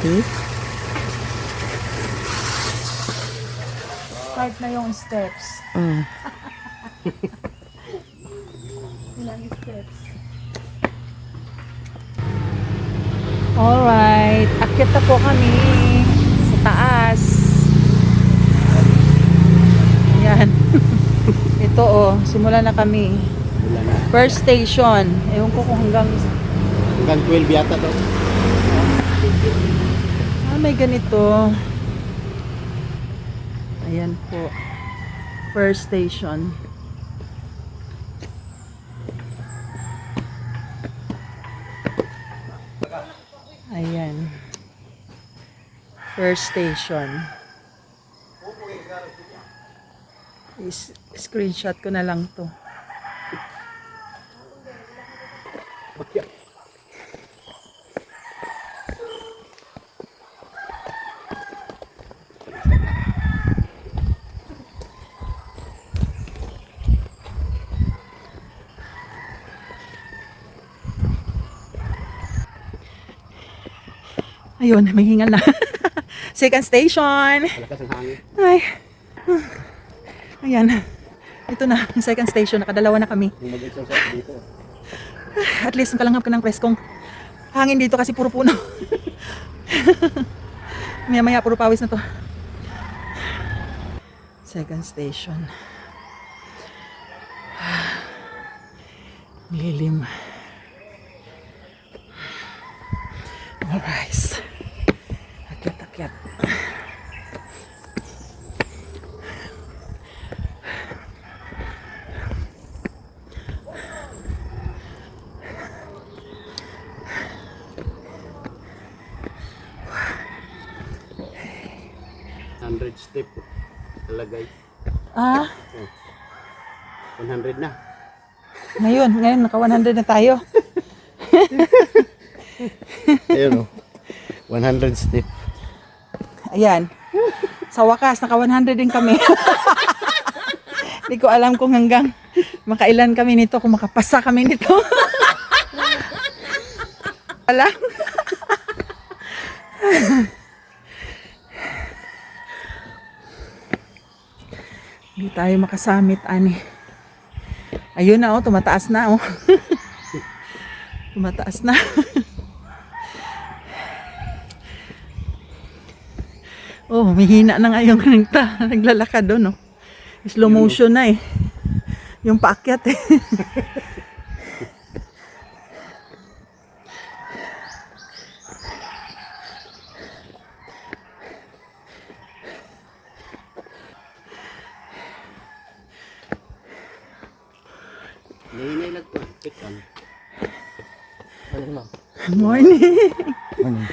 ready? Start na yung steps. Mm. Ilang steps? Alright, akyat na po kami sa taas. Ayan. Ito oh, simula na kami. Wala na. First station. Ewan ko kung hanggang... Hanggang 12 yata daw. may ganito. Ayan po. First station. Ayan. First station. Screenshot ko na lang to. Ayun, may hingal na. Second station. Malakas ang hangin. Ay. Ayan. Ito na, yung second station. Nakadalawa na kami. Yung mag-exercise dito. At least makalanghap ka ng preskong hangin dito kasi puro puno. Maya-maya puro pawis na to. Second station. Lilim. Alright. Akyat. 100 step. Talagay. Ah, 100 na. ngayon naka 100 na tayo. Ayun o. 100 step. Ayan. Sa wakas, naka 100 din kami. Hindi ko alam kung hanggang makailan kami nito, kung makapasa kami nito. Wala. Hindi tayo makasamit, ani. Ayun na, oh, tumataas na, oh. Tumataas na. Oh, mahina na nga yung naglalakad doon, no? Slow motion na eh. Yung paakyat eh. Nahinay lang po. Pick on. Ano ma'am? Morning. Morning.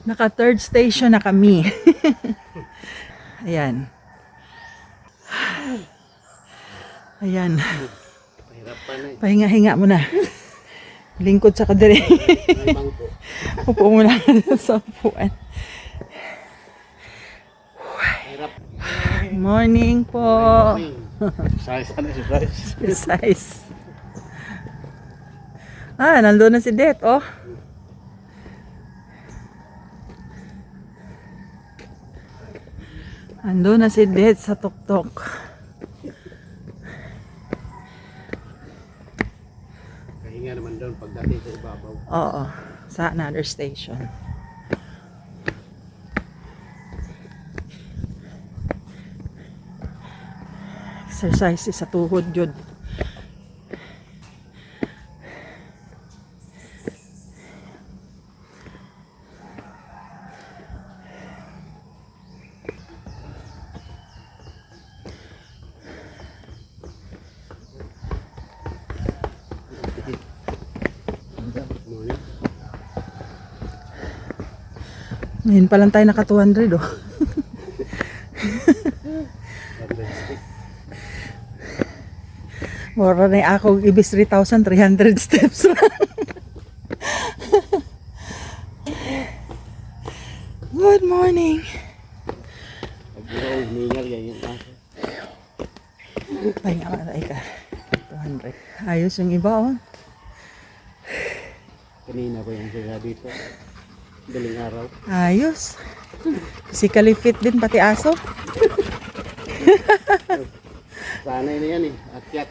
Naka third station na kami. Ayan. Ayan. Pahirapan na eh. Pahinga-hinga muna. Lingkod sa kadiri. May bangko. Upo muna sa upuan. Hirap. Morning po. Size ano size? Precise. Ah, nandun na si Det, oh. Nandun na si Det sa tuktok. Kahinga naman doon pagdating sa ibabaw. Oo, sa another station. Exercise sa tuhod yun. Morning. Ngayon pa lang tayo naka 200, oh. 100 step. Mura na ako ibis 3,300 steps lang. Good morning. Pag-iraw, humingal yan yung aso. Pahinga ka, ay ka. 200. Ayos yung iba, oh. Kanina ko yung sila dito. Daling araw. Ayos. Physically fit din, pati aso. Sanay na yan eh. Akyat.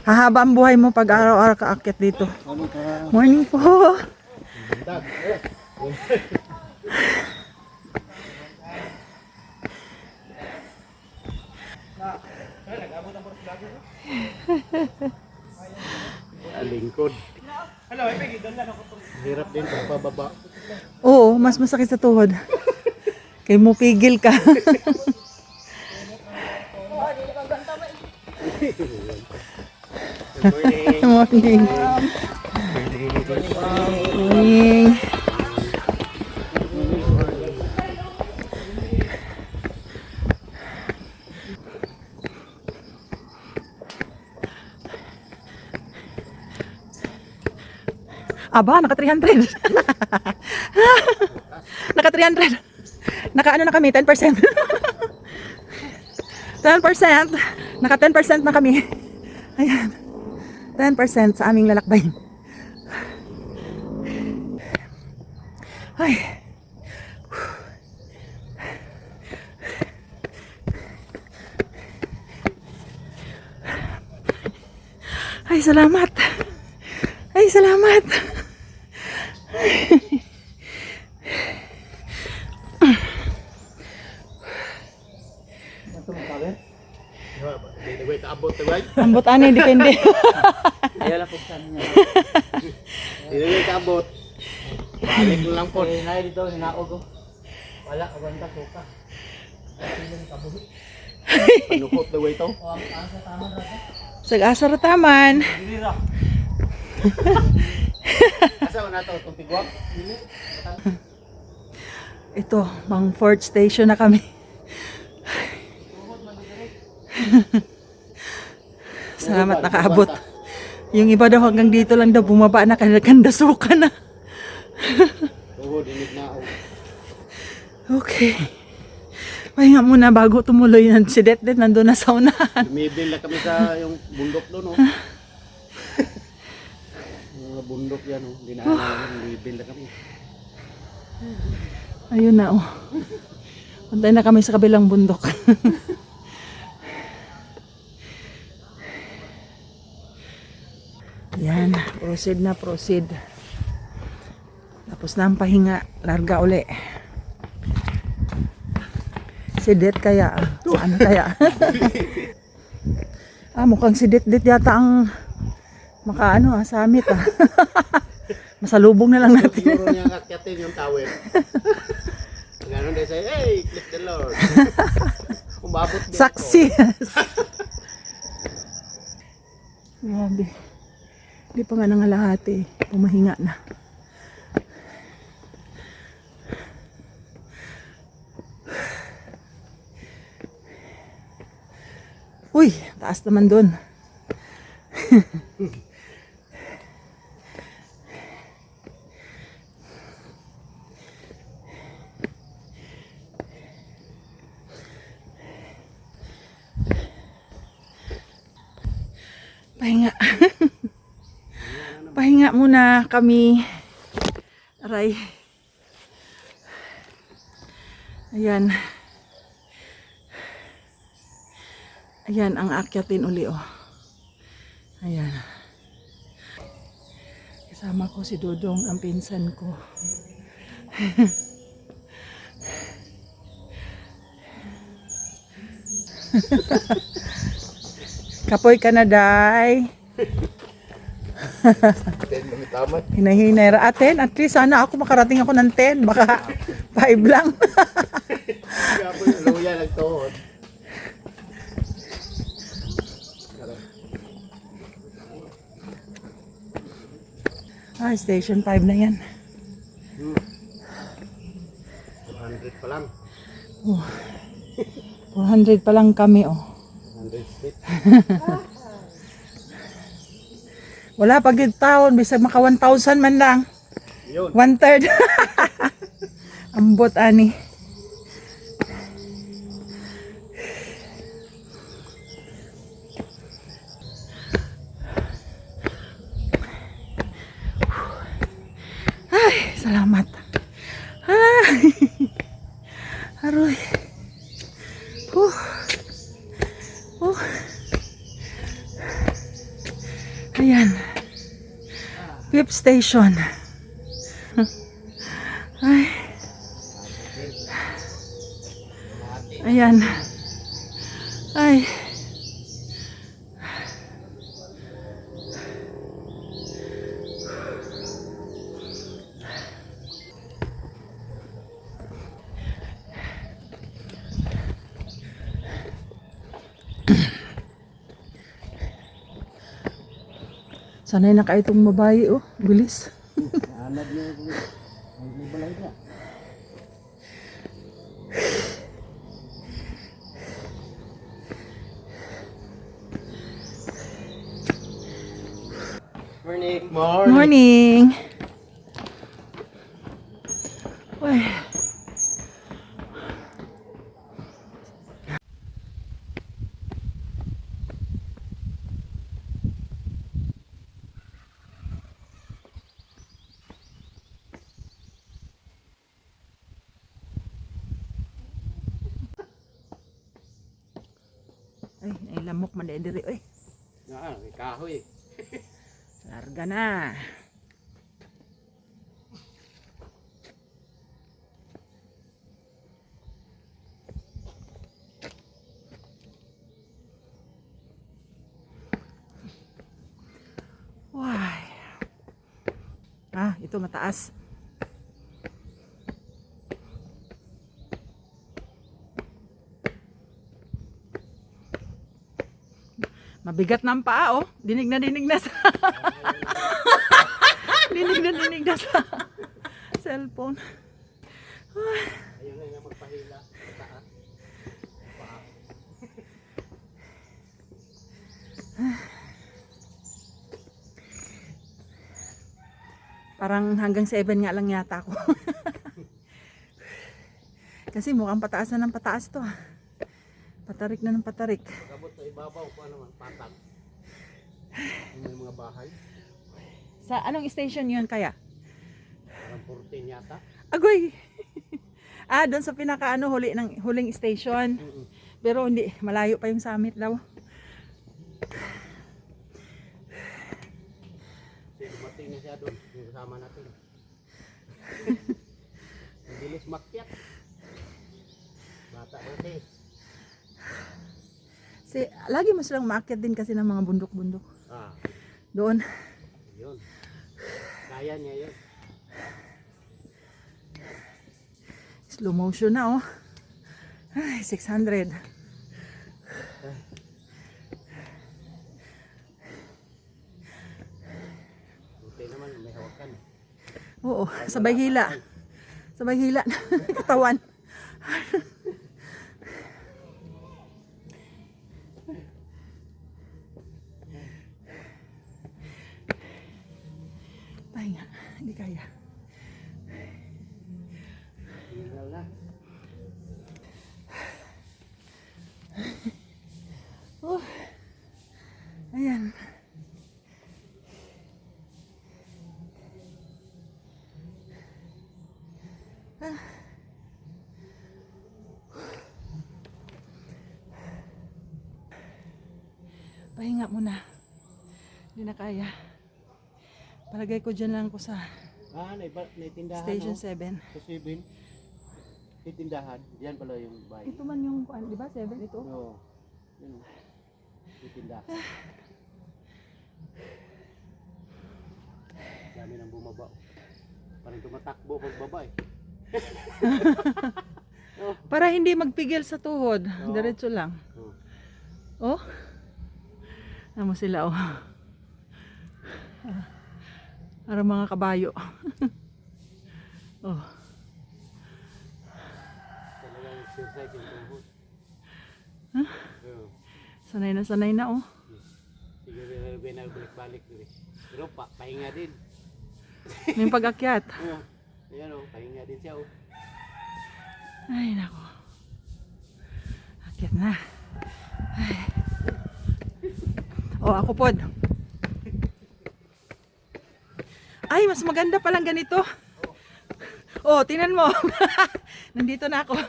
Hahaba ang buhay mo pag araw-araw ka akyat dito. Ano ka? Morning po. Dag. Lingkod. Hirap din pagpababa. Oo, mas masakit sa tuhod. Kaya mo pigil ka. Morning. Morning. Aba, naka 300. Naka 300. Naka ano na kami, 10%. 10%. Naka 10% na kami. Ayan. 10% sa aming lalakbay. Ay. Ay, salamat. Ay, salamat. Wait, abot na wait. Ambot ani, depende. Ayaw lang po sa niya. Hindi ka abot. Balik mo lang po. Hinay dito, hinaog ko. Wala, kabanta, suka. Panukot na wait to. O, ang sa tama rata. Sag-asa ra taman. Dili ra. Asa mo na to? Itong tigwak? Ito, mang fourth station na kami. Salamat nakaabot. Yung iba daw hanggang dito lang daw bumaba na kandasuka na. Oo, dinig na ako. Okay. Pahinga muna bago tumuloy ng si Det nandun na sa unahan. Lumibil na kami sa yung bundok doon, no? Mga bundok yan, no? Dinaanan namin, lumibil na kami. Ayun na oh. Puntay na kami sa kabilang bundok. Yan, proceed na proceed. Tapos na ang pahinga, larga uli. Si Det kaya, saan kaya? Mukhang si Det yata ang makaano summit Masalubong na lang natin. Siguro niya kakyatin yung tower. Ganon din say, hey, click the Lord. Umabot din Saksi. Grabe. Hindi pa nga nangalahati. Pumahinga na. Uy, taas naman dun. Pahinga. Pahinga muna kami. Aray. Ayan. Ayan ang akyatin uli oh. Ayan. Kasama ko si Dodong, ang pinsan ko. Kapoy ka na, Day. Hinahinay ra. 10, at least sana ako makarating ako ng 10. Baka 5 lang. Luya nagtuhod. Station 5 na yan. 200 pa lang. 400 pa lang kami, oh. 100 feet. Wala pag yung taon, bisag maka 1,000 man lang. Yun. 1/3. Ambot ani. Salamat. Ah. Aroy. Huh. Oh. Ayan. Fifth station. Ay. Ayan. Ay. Sanay na kayo itong babae, oh. Bilis. Anad niya yung may balay niya. Morning. Morning. Uy. Ay, lamok man diri, oy. May kahoy. Larga na. Why? Ah, ito mataas. Mabigat ng paa, oh. Dinig na sa dinig na sa cellphone. Ayun na nga magpahila sa taas. Parang hanggang 7 nga lang yata ako. Kasi mukhang pataas na ng pataas to. Patarik na ng patarik. Pagabot sa ibabaw ko naman patag. May mga bahay. Sa anong station yun kaya? Parang 14 yata. Agoy! Ah, doon sa pinakaano huling station. Pero hindi, malayo pa yung summit daw. Kasi dumating na siya doon. Yung kasama natin. Ang bilis makyat. Bata dati. Lagi mo silang maakyat din kasi ng mga bundok-bundok. Ah, Doon. yun. Kaya niya yun. Slow motion na, oh. Ay, 600. Buti naman may hawakan. Oo, sabay hila. Sabay hila. Katawan. Pahinga, hindi kaya. Tinggal na. Oh. Ayan. Pahinga muna. Hindi na kaya. Palagay ko dyan lang ko sa Naitindahan. Station no? 7. Sa 7. Naitindahan. Diyan pala yung bahay. Ito man yung, di ba? 7 ito? Oo. Yun. Naitindahan. Dami nang bumaba. Parang tumatakbo pagbaba eh. Para hindi magpigil sa tuhod. Oo. Diretso lang. Oh. Oh. Ano sila, oh. Para mga kabayo. Oh. Talagang exercise yung tuhod. Oo. Sanay na, oh. Siguro binabalik-balik din. Pero pahinga din. May pag-akyat. Oo. Ayan o, pahinga din siya o. Ay, nako. Akyat na. Ay. Oh, ako pod. Ay, mas maganda palang ganito. Oh, tingnan mo. Nandito na ako.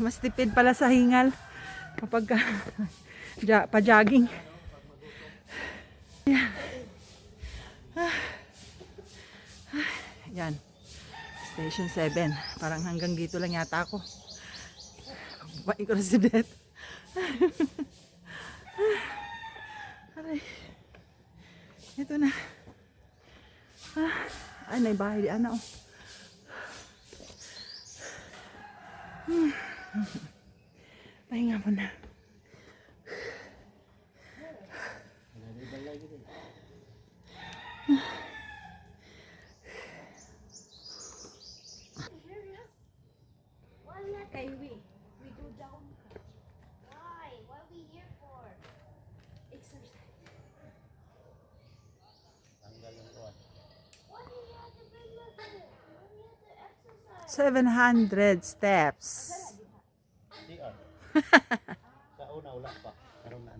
Mas tipid pala sa hingal kapag pa-jogging. Yan. Yan. Station 7. Parang hanggang dito lang yata ako. Bain ko na si Beth. Aray. Ito na. Ay, naibahay di ana oh. Pahinga mo na. Kay we go down. Why? What are we here for? Exercise. Why do you have to bring us in? Why do you have to exercise? 700 steps. Di ah. Sa una wala pa. Karon na.